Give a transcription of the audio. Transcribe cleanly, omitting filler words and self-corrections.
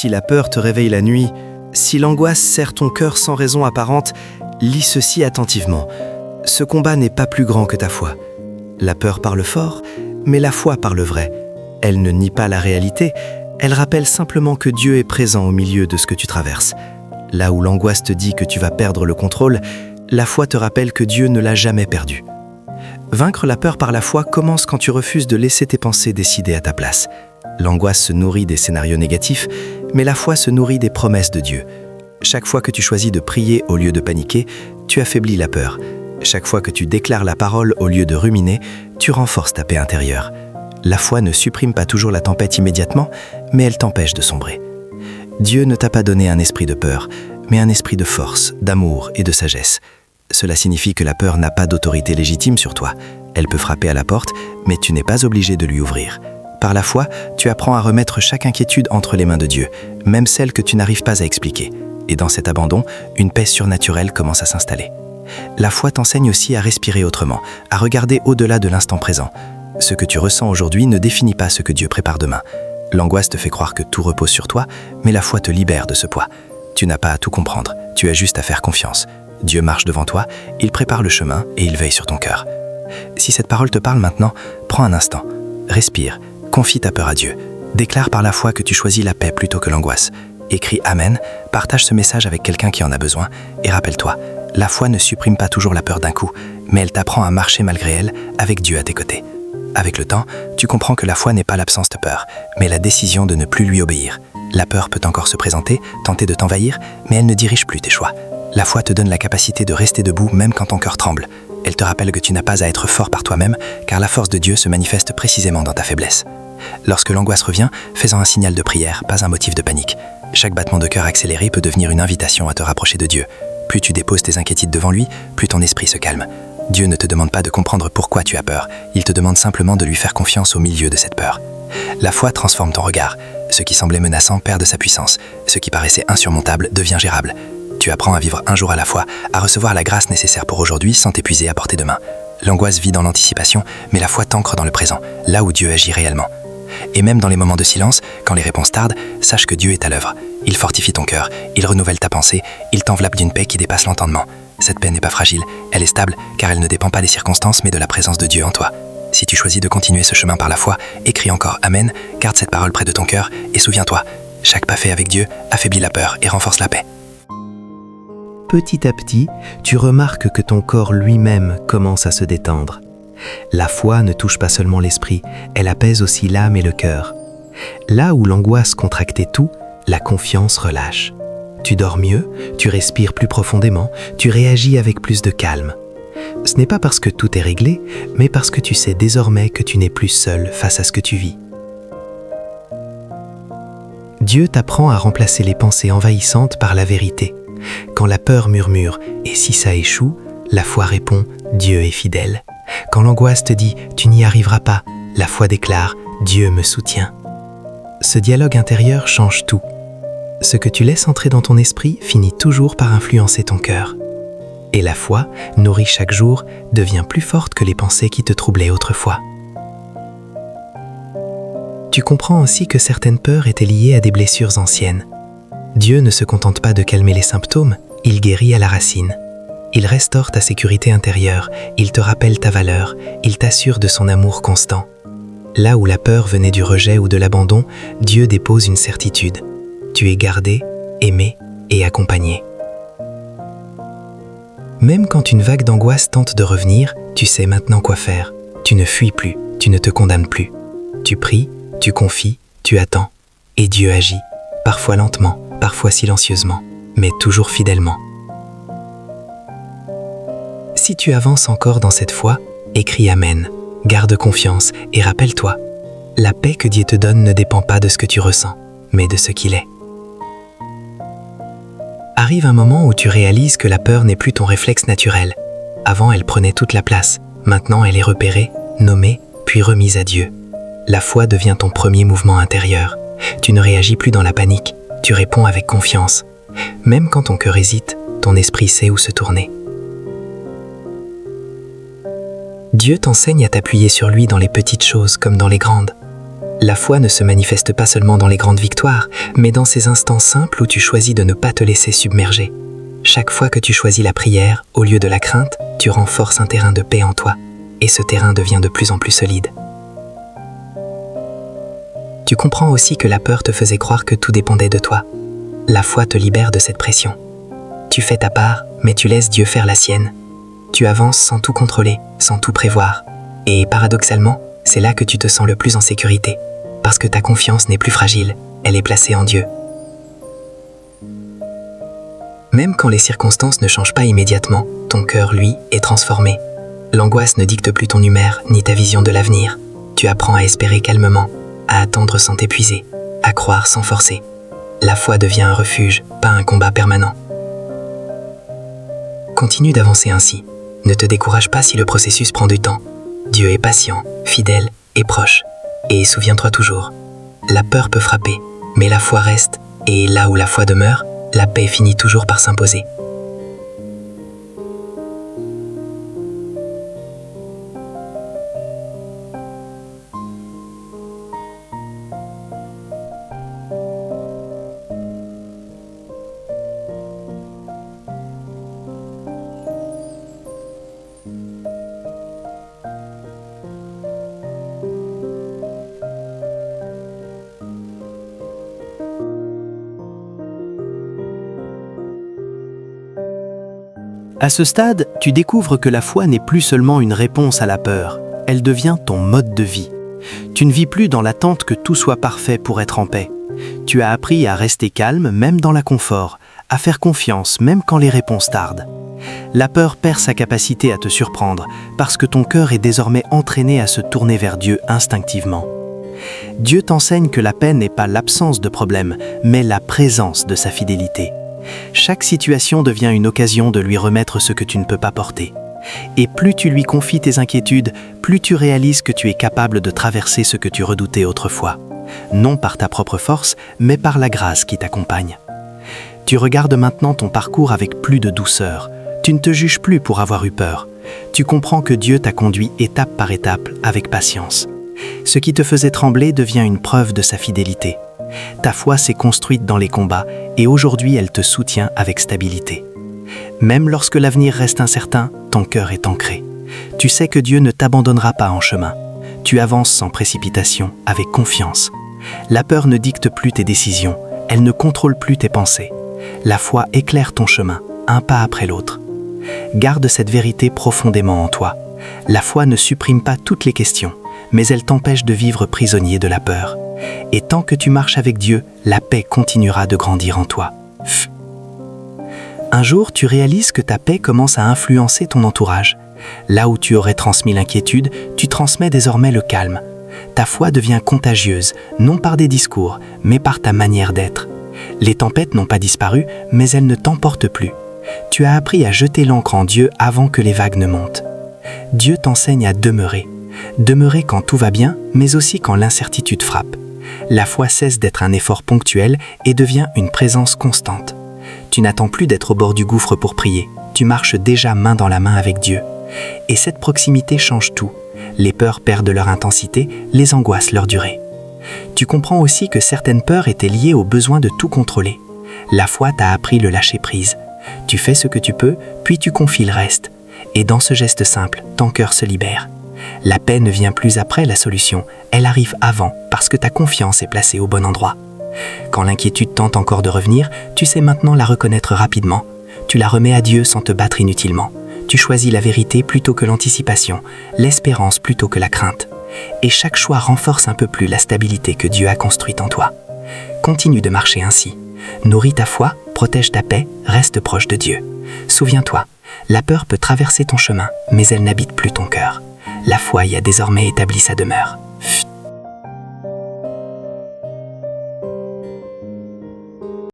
Si la peur te réveille la nuit, si l'angoisse serre ton cœur sans raison apparente, lis ceci attentivement. Ce combat n'est pas plus grand que ta foi. La peur parle fort, mais la foi parle vrai. Elle ne nie pas la réalité, elle rappelle simplement que Dieu est présent au milieu de ce que tu traverses. Là où l'angoisse te dit que tu vas perdre le contrôle, la foi te rappelle que Dieu ne l'a jamais perdu. Vaincre la peur par la foi commence quand tu refuses de laisser tes pensées décider à ta place. L'angoisse se nourrit des scénarios négatifs, mais la foi se nourrit des promesses de Dieu. Chaque fois que tu choisis de prier au lieu de paniquer, tu affaiblis la peur. Chaque fois que tu déclares la parole au lieu de ruminer, tu renforces ta paix intérieure. La foi ne supprime pas toujours la tempête immédiatement, mais elle t'empêche de sombrer. Dieu ne t'a pas donné un esprit de peur, mais un esprit de force, d'amour et de sagesse. Cela signifie que la peur n'a pas d'autorité légitime sur toi. Elle peut frapper à la porte, mais tu n'es pas obligé de lui ouvrir. Par la foi, tu apprends à remettre chaque inquiétude entre les mains de Dieu, même celle que tu n'arrives pas à expliquer. Et dans cet abandon, une paix surnaturelle commence à s'installer. La foi t'enseigne aussi à respirer autrement, à regarder au-delà de l'instant présent. Ce que tu ressens aujourd'hui ne définit pas ce que Dieu prépare demain. L'angoisse te fait croire que tout repose sur toi, mais la foi te libère de ce poids. Tu n'as pas à tout comprendre, tu as juste à faire confiance. Dieu marche devant toi, il prépare le chemin et il veille sur ton cœur. Si cette parole te parle maintenant, prends un instant, respire, confie ta peur à Dieu. Déclare par la foi que tu choisis la paix plutôt que l'angoisse. Écris Amen, partage ce message avec quelqu'un qui en a besoin et rappelle-toi, la foi ne supprime pas toujours la peur d'un coup, mais elle t'apprend à marcher malgré elle avec Dieu à tes côtés. Avec le temps, tu comprends que la foi n'est pas l'absence de peur, mais la décision de ne plus lui obéir. La peur peut encore se présenter, tenter de t'envahir, mais elle ne dirige plus tes choix. La foi te donne la capacité de rester debout même quand ton cœur tremble. Elle te rappelle que tu n'as pas à être fort par toi-même, car la force de Dieu se manifeste précisément dans ta faiblesse. Lorsque l'angoisse revient, fais-en un signal de prière, pas un motif de panique. Chaque battement de cœur accéléré peut devenir une invitation à te rapprocher de Dieu. Plus tu déposes tes inquiétudes devant lui, plus ton esprit se calme. Dieu ne te demande pas de comprendre pourquoi tu as peur, il te demande simplement de lui faire confiance au milieu de cette peur. La foi transforme ton regard. Ce qui semblait menaçant perd de sa puissance. Ce qui paraissait insurmontable devient gérable. Tu apprends à vivre un jour à la fois, à recevoir la grâce nécessaire pour aujourd'hui sans t'épuiser à portée de main. L'angoisse vit dans l'anticipation, mais la foi t'ancre dans le présent, là où Dieu agit réellement. Et même dans les moments de silence, quand les réponses tardent, sache que Dieu est à l'œuvre. Il fortifie ton cœur, il renouvelle ta pensée, il t'enveloppe d'une paix qui dépasse l'entendement. Cette paix n'est pas fragile, elle est stable, car elle ne dépend pas des circonstances, mais de la présence de Dieu en toi. Si tu choisis de continuer ce chemin par la foi, écris encore Amen, garde cette parole près de ton cœur, et souviens-toi, chaque pas fait avec Dieu affaiblit la peur et renforce la paix. Petit à petit, tu remarques que ton corps lui-même commence à se détendre. La foi ne touche pas seulement l'esprit, elle apaise aussi l'âme et le cœur. Là où l'angoisse contractait tout, la confiance relâche. Tu dors mieux, tu respires plus profondément, tu réagis avec plus de calme. Ce n'est pas parce que tout est réglé, mais parce que tu sais désormais que tu n'es plus seul face à ce que tu vis. Dieu t'apprend à remplacer les pensées envahissantes par la vérité. Quand la peur murmure « et si ça échoue ?», la foi répond « Dieu est fidèle ». Quand l'angoisse te dit « tu n'y arriveras pas », la foi déclare « Dieu me soutient ». Ce dialogue intérieur change tout. Ce que tu laisses entrer dans ton esprit finit toujours par influencer ton cœur. Et la foi, nourrie chaque jour, devient plus forte que les pensées qui te troublaient autrefois. Tu comprends aussi que certaines peurs étaient liées à des blessures anciennes. Dieu ne se contente pas de calmer les symptômes, il guérit à la racine. Il restaure ta sécurité intérieure, il te rappelle ta valeur, il t'assure de son amour constant. Là où la peur venait du rejet ou de l'abandon, Dieu dépose une certitude. Tu es gardé, aimé et accompagné. Même quand une vague d'angoisse tente de revenir, tu sais maintenant quoi faire. Tu ne fuis plus, tu ne te condamnes plus. Tu pries, tu confies, tu attends. Et Dieu agit, parfois lentement, parfois silencieusement, mais toujours fidèlement. Si tu avances encore dans cette foi, écris Amen, garde confiance et rappelle-toi, la paix que Dieu te donne ne dépend pas de ce que tu ressens, mais de ce qu'il est. Arrive un moment où tu réalises que la peur n'est plus ton réflexe naturel. Avant, elle prenait toute la place. Maintenant, elle est repérée, nommée, puis remise à Dieu. La foi devient ton premier mouvement intérieur. Tu ne réagis plus dans la panique, tu réponds avec confiance. Même quand ton cœur hésite, ton esprit sait où se tourner. Dieu t'enseigne à t'appuyer sur lui dans les petites choses comme dans les grandes. La foi ne se manifeste pas seulement dans les grandes victoires, mais dans ces instants simples où tu choisis de ne pas te laisser submerger. Chaque fois que tu choisis la prière, au lieu de la crainte, tu renforces un terrain de paix en toi, et ce terrain devient de plus en plus solide. Tu comprends aussi que la peur te faisait croire que tout dépendait de toi. La foi te libère de cette pression. Tu fais ta part, mais tu laisses Dieu faire la sienne. Tu avances sans tout contrôler, sans tout prévoir. Et paradoxalement, c'est là que tu te sens le plus en sécurité, parce que ta confiance n'est plus fragile, elle est placée en Dieu. Même quand les circonstances ne changent pas immédiatement, ton cœur, lui, est transformé. L'angoisse ne dicte plus ton humeur ni ta vision de l'avenir. Tu apprends à espérer calmement, à attendre sans t'épuiser, à croire sans forcer. La foi devient un refuge, pas un combat permanent. Continue d'avancer ainsi. Ne te décourage pas si le processus prend du temps. Dieu est patient, fidèle et proche. Et souviens-toi toujours, la peur peut frapper, mais la foi reste, et là où la foi demeure, la paix finit toujours par s'imposer. À ce stade, tu découvres que la foi n'est plus seulement une réponse à la peur, elle devient ton mode de vie. Tu ne vis plus dans l'attente que tout soit parfait pour être en paix. Tu as appris à rester calme même dans l'inconfort, à faire confiance même quand les réponses tardent. La peur perd sa capacité à te surprendre parce que ton cœur est désormais entraîné à se tourner vers Dieu instinctivement. Dieu t'enseigne que la paix n'est pas l'absence de problème, mais la présence de sa fidélité. Chaque situation devient une occasion de lui remettre ce que tu ne peux pas porter. Et plus tu lui confies tes inquiétudes, plus tu réalises que tu es capable de traverser ce que tu redoutais autrefois. Non par ta propre force, mais par la grâce qui t'accompagne. Tu regardes maintenant ton parcours avec plus de douceur. Tu ne te juges plus pour avoir eu peur. Tu comprends que Dieu t'a conduit étape par étape avec patience. Ce qui te faisait trembler devient une preuve de sa fidélité. Ta foi s'est construite dans les combats et aujourd'hui elle te soutient avec stabilité. Même lorsque l'avenir reste incertain, ton cœur est ancré. Tu sais que Dieu ne t'abandonnera pas en chemin. Tu avances sans précipitation, avec confiance. La peur ne dicte plus tes décisions, elle ne contrôle plus tes pensées. La foi éclaire ton chemin, un pas après l'autre. Garde cette vérité profondément en toi. La foi ne supprime pas toutes les questions, mais elle t'empêche de vivre prisonnier de la peur. Et tant que tu marches avec Dieu, la paix continuera de grandir en toi. Un jour, tu réalises que ta paix commence à influencer ton entourage. Là où tu aurais transmis l'inquiétude, tu transmets désormais le calme. Ta foi devient contagieuse, non par des discours, mais par ta manière d'être. Les tempêtes n'ont pas disparu, mais elles ne t'emportent plus. Tu as appris à jeter l'ancre en Dieu avant que les vagues ne montent. Dieu t'enseigne à demeurer. Demeurer quand tout va bien, mais aussi quand l'incertitude frappe. La foi cesse d'être un effort ponctuel et devient une présence constante. Tu n'attends plus d'être au bord du gouffre pour prier, tu marches déjà main dans la main avec Dieu. Et cette proximité change tout. Les peurs perdent leur intensité, les angoisses leur durée. Tu comprends aussi que certaines peurs étaient liées au besoin de tout contrôler. La foi t'a appris le lâcher-prise. Tu fais ce que tu peux, puis tu confies le reste. Et dans ce geste simple, ton cœur se libère. La paix ne vient plus après la solution, elle arrive avant parce que ta confiance est placée au bon endroit. Quand l'inquiétude tente encore de revenir, tu sais maintenant la reconnaître rapidement. Tu la remets à Dieu sans te battre inutilement. Tu choisis la vérité plutôt que l'anticipation, l'espérance plutôt que la crainte. Et chaque choix renforce un peu plus la stabilité que Dieu a construite en toi. Continue de marcher ainsi. Nourris ta foi, protège ta paix, reste proche de Dieu. Souviens-toi, la peur peut traverser ton chemin, mais elle n'habite plus ton cœur. La foi y a désormais établi sa demeure.